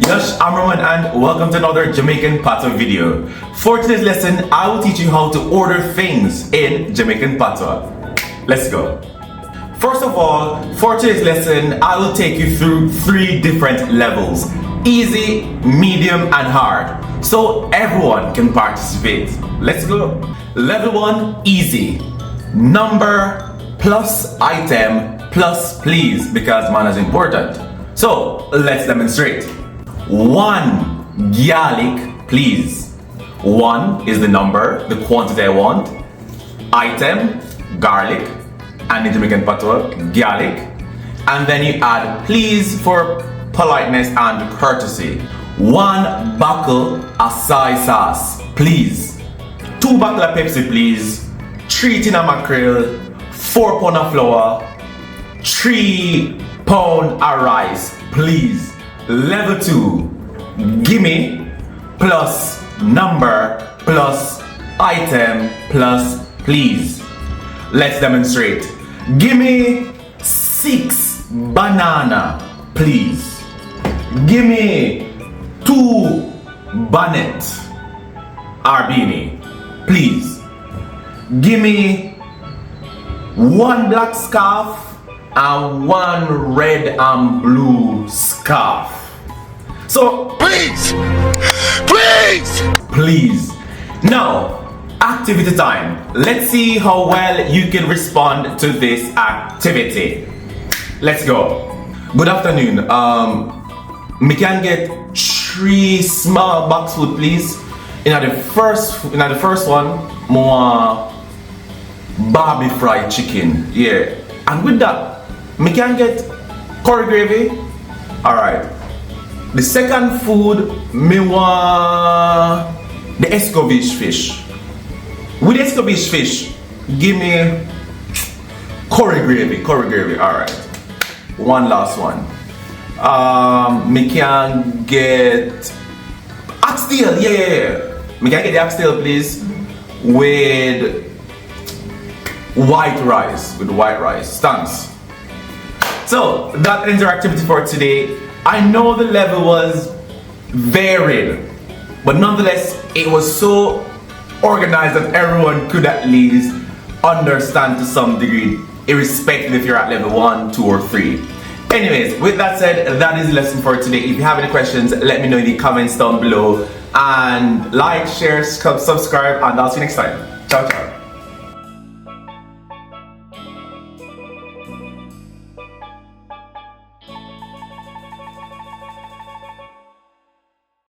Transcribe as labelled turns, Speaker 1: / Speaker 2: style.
Speaker 1: Yes, I'm Roman and welcome to another Jamaican Patois video. For today's lesson, I will teach you how to order things in Jamaican Patois. Let's go. First of all, for today's lesson, I will take you through 3 different levels: easy, medium, and hard, so everyone can participate. Let's go. Level 1, easy. Number plus item plus please, because man is important. So let's demonstrate. 1 garlic, please. 1 is the number, the quantity I want. Item, garlic, and in Jamaican Patois, garlic. And then you add please for politeness and courtesy. 1 buckle of soy sauce, please. 2 buckle of Pepsi, please. 3 tin of mackerel. 4 pound of flour. 3 pound of rice, please. Level 2, gimme plus number plus item plus please. Let's demonstrate. Gimme 6 banana, please. Gimme 2 bonnet or beanie, please. Gimme 1 black scarf and 1 red and blue scarf. So please. Now, activity time. Let's see how well you can respond to this activity. Let's go. Good afternoon. Me can get 3 small box food, please. In the first one, more Barbie fried chicken. Yeah. And with that, me can get curry gravy. Alright. The second food, me want the escovitch fish. With escovitch fish, give me curry gravy. Alright. One last one. Me can get oxtail. Yeah. Me can get the oxtail, please, with white rice. Thanks. So that ends our activity for today. I know the level was varied, but nonetheless it was so organized that everyone could at least understand to some degree, irrespective if you're at level 1, 2, or 3. Anyways, with that said, that is the lesson for today. If you have any questions, let me know in the comments down below, and like, share, subscribe, and I'll see you next time.